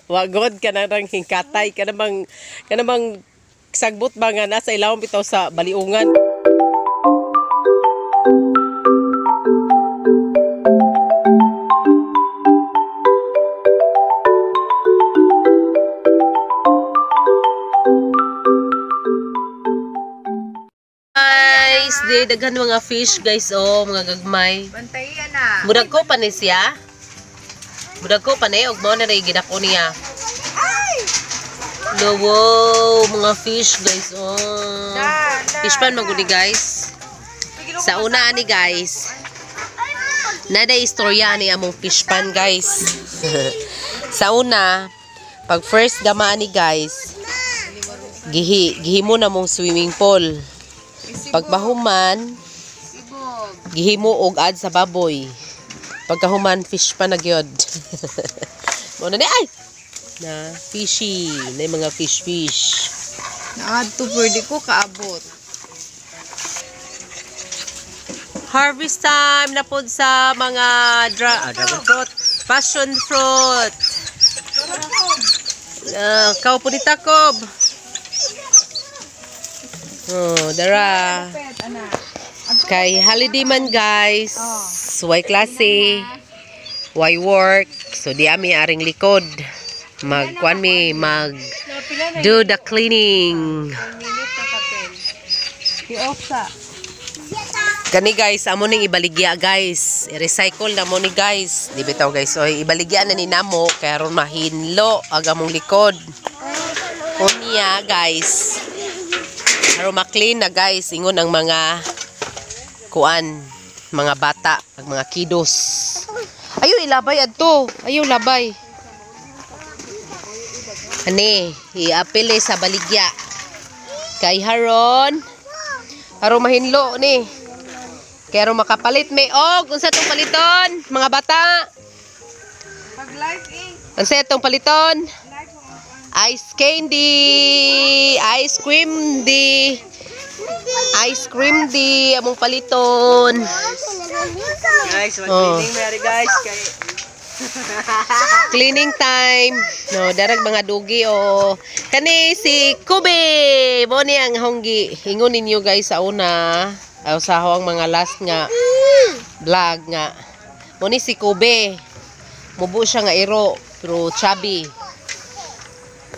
Wagod ka na rang hingkatay ka namang sagbot ba nga nasa ilawom bitaw sa baliungan. Guys, di daghan mga fish guys, oh, mga gagmay. Bantayan na. Budag ko pa ni siya. Budag ko pa ni og mo na ray gidako niya. No, wow, mga fish guys, oh. Fish pan maguni guys. Sa una ani guys. Nada istorya ni among fish pan guys. Sa una, pag first gama ani guys, gihi mo na mong swimming pool. Pagbahuman, gihimo og ad sa baboy. Pagkahuman, fish pa na gyud. Mo na ni ay. Na fishy, na mga fish. Naad to pwede ko kaabot. Harvest time na po sa mga dragon fruit, passion fruit. Kao po ni Takob. Oh, dara. Kay holiday man guys. Why klase? Why work? So di ami aring likod. Magkuan mi do the cleaning. Kani guys, amo ning ibaligya guys. I-recycle na mo ni guys. Di bitaw guys, oy ibaligya na ni namo kay aron mahinlo aga mong likod. Unya guys. Aron ma-clean na guys, ingon ang mga kuan, mga bata, ang mga kiddos. Ayaw ilabay adto. Ayaw labay. Ani, i-apile sa baligya. Kay haron mahinlo ni. Kay aron makapalit may og unsa tong paliton, mga bata? Pag live Unsa tong paliton? Ice candy, ice cream di among paliton. Guys, mag-cleaning meron guys. Cleaning time. No, darag mga dugi o. Kani si Kobe. Mo ni ang honggi. Ingon ninyo guys sa una. Sa ang mga last nga vlog nga. Mo ni si Kobe. Mubo siya nga iro, pero chubby.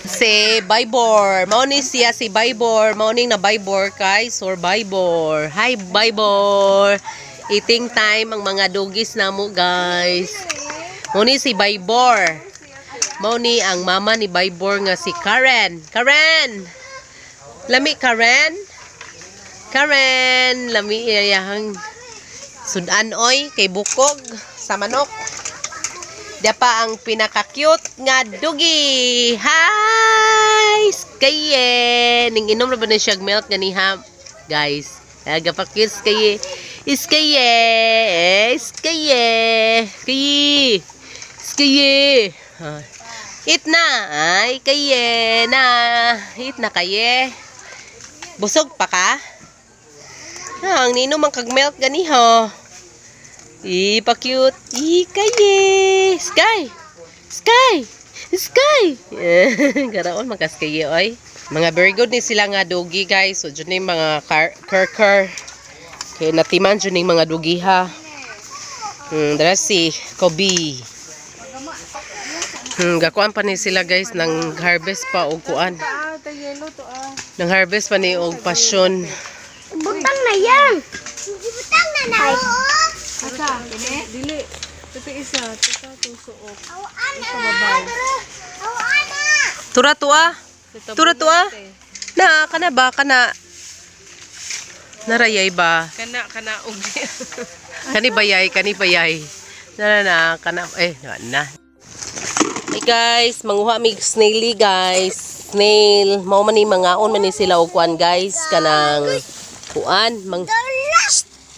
Si Baybor. Mao ni siya si Baybor. Mao ning na Baybor guys or Baybor. Hi Baybor. Eating time ang mga dugis namo guys. Mao ni si Baybor. Mao ni ang mama ni Baybor nga si Karen. Karen. Lami Karen. Karen, lami iyahang sudan oy kay bukog sa manok. Dia pa ang pinaka-cute nga dugi. Hi! Skaye! Ning inom na ba na siya milk ganiha? Guys, agapakit skaye. Skaye! Skaye! Skaye! Skaye! Eat na! Ay, kaye na! Eat na kaye. Busog pa ka? Ang ninom ang kag-milk ganiha. Pa-cute. Kaye. Sky. Sky. Sky. Garaon makaskaye oy. Mga very good ni sila nga dugi guys. So dyan yung mga kerker. Kaya natiman dyan yung mga dugi ha. Dara si Kobe. Gakuan pa ni sila guys nang harvest pa og kuan. Nang harvest pa ni og passion. Butang na yan. Butang na na. Asa, dili. Ito isa, ito suok. Tura tuwa. Tura tuwa. Na kana ba kana narayay ba? Kana ugli. Kani bayay. Na kana na. Hey guys, manguha mig snaily guys. Snail, mao man ni mangaon man ni sila og kuan guys kanang kuan mang.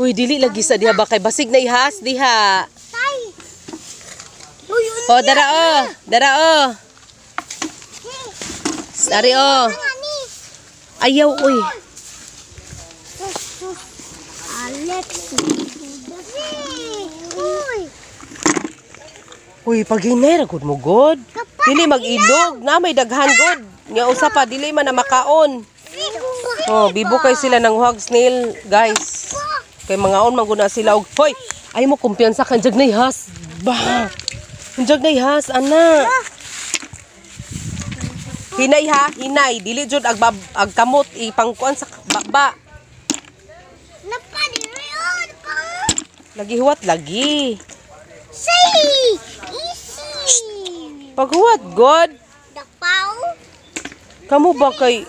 Uy, dili lagi sa diha ba kay basig na ihas diha. Oh, dara oh. Dara oh. Sari oh. Ayaw uy. Uy, pag-inay, ragod mo god. Dili mag-ilog na may daghan god. Nga usa pa dili man na makaon. Oh, bibo kay sila ng hog snail, guys. Kay mga on manguna sila og hoy, ay mo kumpiyansa kan jag nay has. Ba. Jag nay has ana. Hinay ha, hinay. Dili jud ag kamot ipangkuan sa baba. Lagi huwat lagi. Say! Easy! Paghuwat god. Dapaw? Kamu ba kay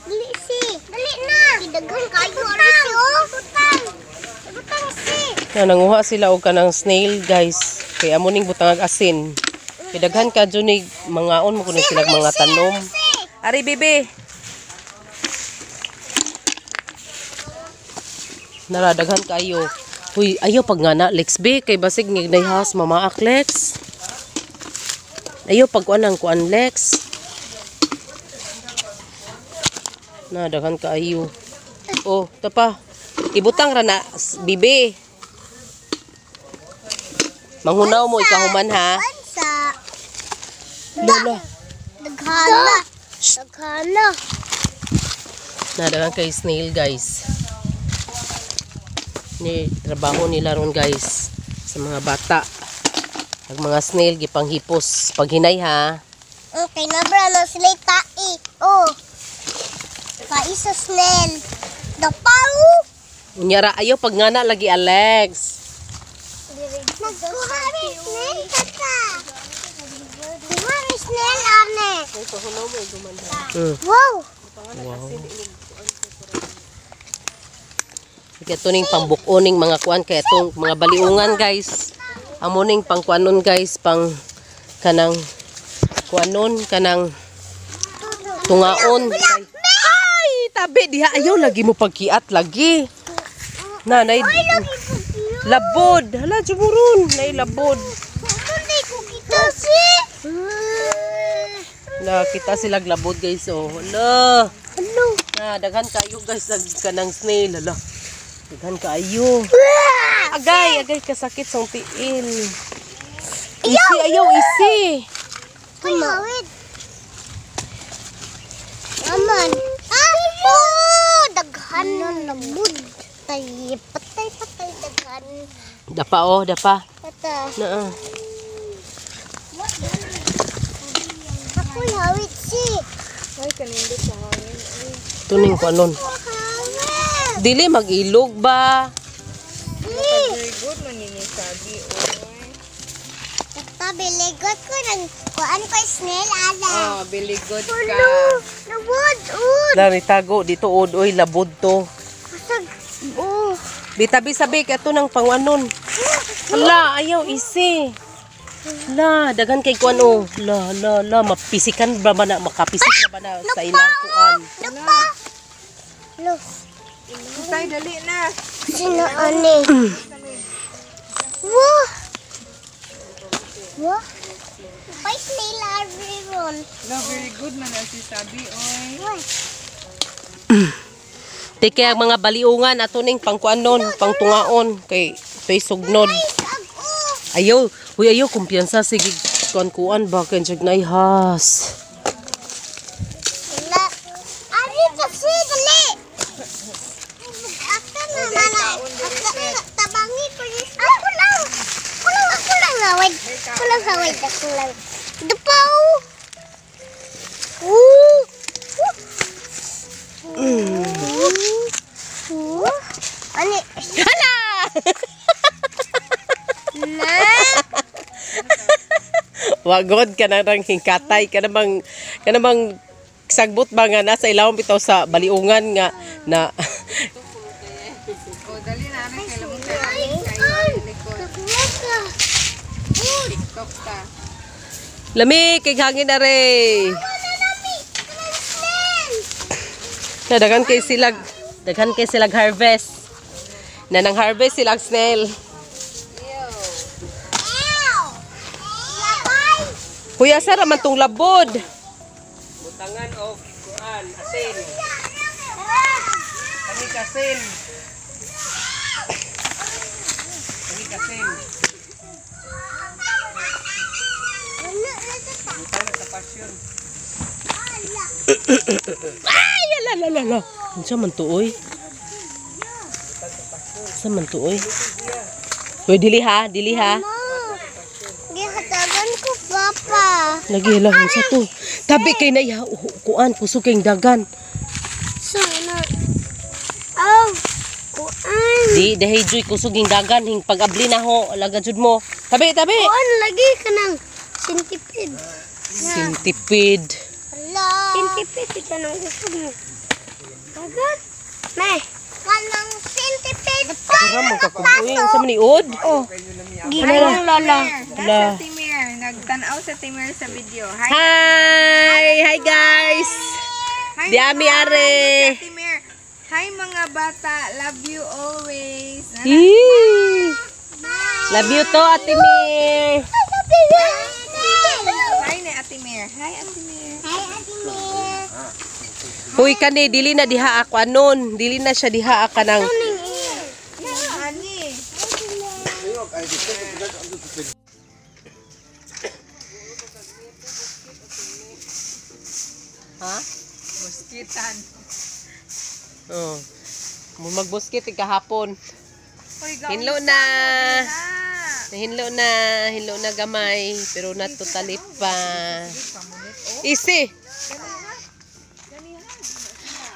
Dali si! Dali na! Daghan kayo oras si oh! Butang! Butang si! na nanguha sila og kanang snail, guys. Kay amo ning butang ag asin. Kay daghan ka jud ni mga on mo kuno sila mga tanom. Ari bebe. Naradaghan kayo. Uy, ayo pag nga na, Lex B, kay basig ngignay has, mamaak, Lex. Ayo pag kuan ang kuan, Lex. Nadaghan ka ayo. Oh, tapa. Ibutang ra na, bibi. Manghunaw mo, ikahuman ha. Bansa! Lola. Daghana! Daghana! Nadaghan kay snail, guys. Ni trabaho nila ron, guys, sa mga bata. Ang mga snail gipanghipos pag hinay ha. Okay, nabra na sila tai. Oh. Tai sa snail. Dapaw. Unyara ayo pag ngana lagi, Alex. Nagkuha rin snail, tata. Nagkuha rin snail, ane. Wow. Kaya ito ning pambukoning mga kuan, kaya itong mga baliungan, guys. Amo ning pang kuanon, guys, pang kanang kuanon, kanang tungaon. Ay, tabi diha, ayaw lagi mo pagkiat lagi. Nanay labod. Hala, jumurun. Nay labod. Hindi ko kita si. Nakita silang labod, guys. Oh, hala. Ano? Daghan kayo, guys, kanang snail. Hala. Daghan kayo. Agay kasakit sa tiil. Isi, ayaw, isi. Kumawid. Aman. Oh, daghan na labod. Patay, daghan. Dapa, oh, dapa. Pata. Naa. Ako'y hawid si. Ay, kanindot sa hangin. Tuning kuanon. Hawid. Dili mag-ilog ba? Very good man yun sabi. Pabiligot ko ng kuan ko snail, ala. Oh, biligot ka. Labod, ud. Naritago dito, oy, labod to. Pasag. Oh. Bitabi sabi kay ato ng panganon. Hala, ayaw, isi. La, dagan kay kuan, oh. La, mapisikan ba na, makapisik na ba na sa ilang kuan. Napa. Lo. Tay, dali na. Sino ani? Wah. Wah. Pay snail everyone. No, very good man ang sabi, oy. Wah. Teke ang mga baliungan ato ning pangkuanon, pangtungaon kay toy sugnod. Ayaw, huy ayaw kumpiyansa sige kuan ba kay jagnay has. Na. Ari kasi dali. Ako na mana. Tabangi ko ni. Ako lang hawid. Ako lang. Dapaw. Ani. Hala! Na. Wagod ka na rang hingkatay ka namang sagbot ba nga nasa ilawom bitaw sa baliungan nga na Oh, dali na rin kailan mo TikTok ta. lami kay hangin na re. Daghan kay silag harvest. Na nang harvest silag snail. Kuya sara man tong labod. Butangan og kuan asin. Kami kasin. Ay, la. Unsa man tuoy? Sa man tuoy? Hoy, dili ha. Gihatagan ko, Papa. Lagi lang unsa to. Tabi kay na ya kuan kusog kay dagan. Sana. Oh, kuan. Di dahay joy kusog ing dagan hing pag-abli na ho alaga jud mo. Tabi. Kuan lagi ka ng centipede. Centipede. Centipede ka ng gusto mo. Dagan? May. Kanang centipede pa. Sira man ka kuboy unsa man iod? Oh. Ginang lala. Hala. Timir, nagtanaw sa Timir sa video. Hi. Hi guys. Hi, Diami mga are. sa Timir. Hi mga bata, love you always. Yee. Love you to Ate Mir. Hi ni Ate Mir. Hi Ate Mir. Huy kani dili na diha ako anon, dili na siya diha ka nang Ani. ha? Buskitan. Oh. Mo magbuskit kahapon. Hoy, Hinlo na. Hinlo na gamay pero natutali pa. Isi.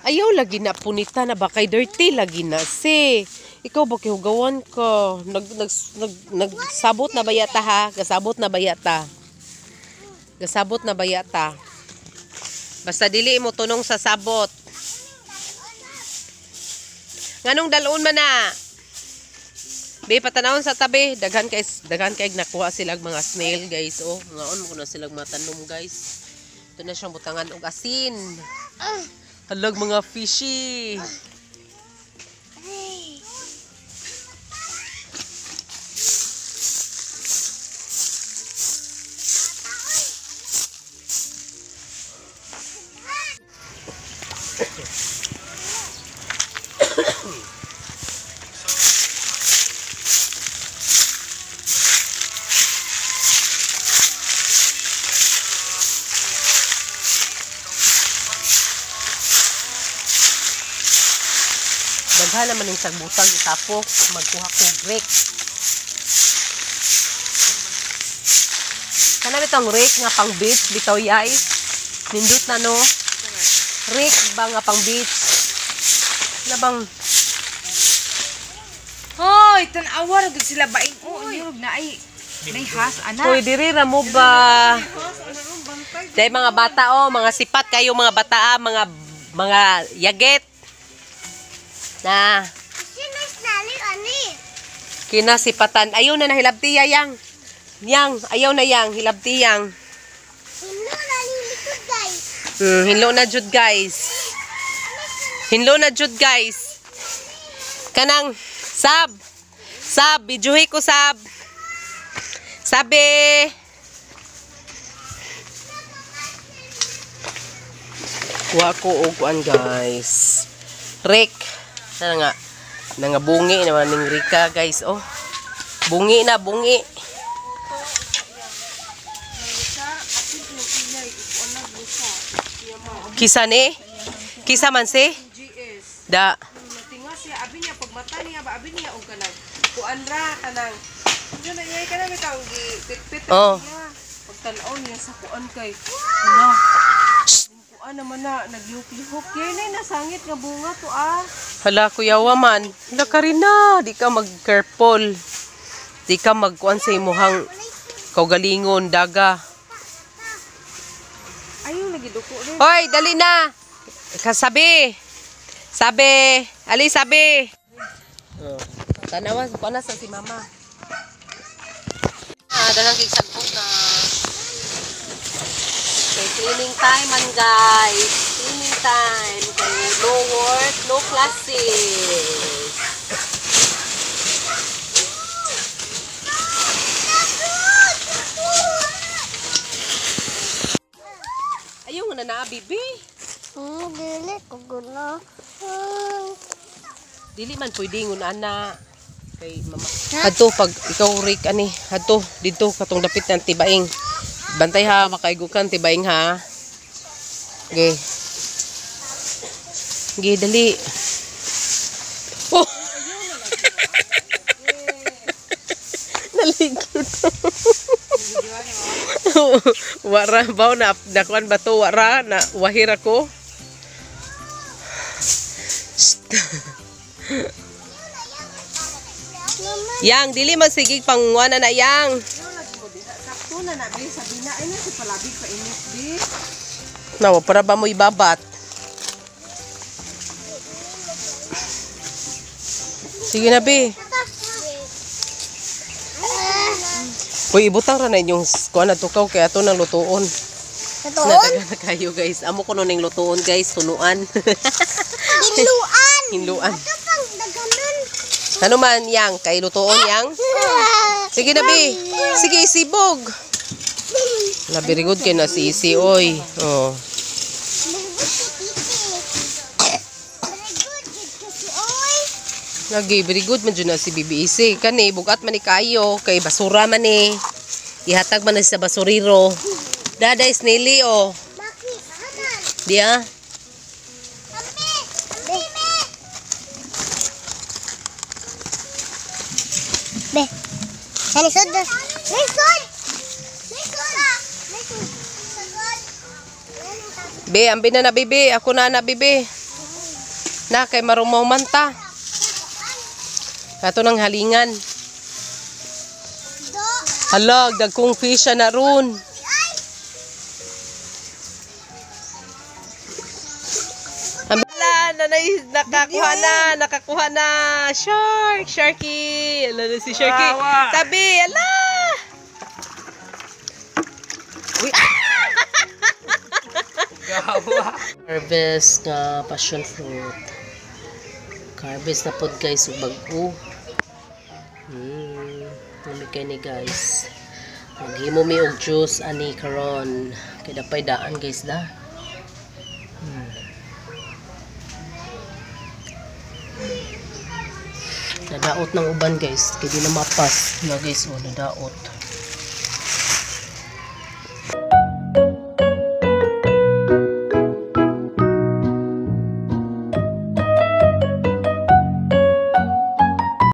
Ayaw lagi na punita na bakay dirty lagi na si. Ikaw ba kihugawan ka? Nagsabot na bayata ha? Gasabot na bayata. Gasabot na bayata. Basta dili mo tunong sa sabot. Nganong dalon man na? Be patanawon sa tabi, daghan kay nakuha silang mga snail guys. Oh, ngaon mo na silang matanom guys. Ito na siyang butangan og asin. Halag mga fishy. Daghan naman yung sagbutag itapok, magkuha ko rake. Kana bitong rake nga pang beach bitaw yay. Nindot na no. Rake ba nga pang beach? Na bang Hoy, tan-awa ra gud sila baing. Oh, niyog na ay may has anak. Hoy diri ra mo ba? Dai mga bata oh, mga sipat kayo mga bata mga yaget. Na kinasipatan. Ayaw na hilabtiya yang. Yang, ayaw na yang, hilabtiyang. Hinlo na jud guys. Hinlo na jud guys. Kanang Sab, bijuhi ko Sab. Sabi. Kuha ko og kuan guys. Rek. Na nga bungi naman ning Rika guys. Oh. Bungi na, bungi. Kisa ni? Kisa man si? Da. Tinga siya abi niya pagmata niya ba abi niya og kanang kuan ra kanang. Diyan na yay kanang bitaw gipit-pit Oh. niya. Pagtan-aw niya sa kuan kay. Ano? Kuan naman na naglihok-lihok. Yay na nasangit nga bunga to ah. Hala, kuyawa man. Hala ka rin na. Di ka mag-careful. Di ka magkuhan sa imuhang kaugalingon, daga. Ayaw lagi duko rin. Hoy, dali na. Kasabi. Sabi. Ali, sabi. Tanawa, kuha na sa si mama. Dalang kigsagpot na. Okay, cleaning time man guys. Cleaning time. Okay, no work, no classes. Ayaw nga na bibi. Dili ko guna. Dili man pwede ngun ana. Kay mama. Hadto pag ikaw Rick ani, hadto dito katong dapit ng tibaing. Bantay ha, makaigukan, tibaing ha. Okay. Okay, dali. Oh! Naligid. Wara, baw na, nakuan ba to? Wara, na, wahir ako. Yang, dili masigig panguana na yang. Sakto na na, be. Sabi na, ay na, si Palabig pa init, be. Nawa, para ba mo ibabat? Sige na, be. Uy, ibutang ra na inyong kuan na tukaw kaya ato nang lutuon. Totoo? Nadaga na kayo, guys. Amo ko nun yung lutuon, guys. Tunuan. Hinluan. Hinluan. Ito pang daganan. Ano man, yang? Kay lutuon, yang? Sige na, be. Sige, isibog. Na, very good kayo na si Isi, oy. Oh. Lagi, very good man dyan na si Bibi Isi. Kani, bugat man ni kayo. Kay basura man ni. Ihatag man na sa basuriro. Dada is Nelly, oh. Dia? Be, lisod. Lisod! Be, ambi na na, Bibi. Ako na, Bibi. Na, kay marumaw man ta. Kato ng halingan. Halag, dagkong fish na ron. Nakakuha na. Sharky. Ala na si Sharky. Tabi, ala. Uy. Harvest nga passion fruit. Harvest na pod guys, bag-o. Namigay ni guys. Maghimo mi og juice ani karon. Kay dapay daan guys da. Nadaot ng uban guys, kay di na mapas. Na guys, nadaot.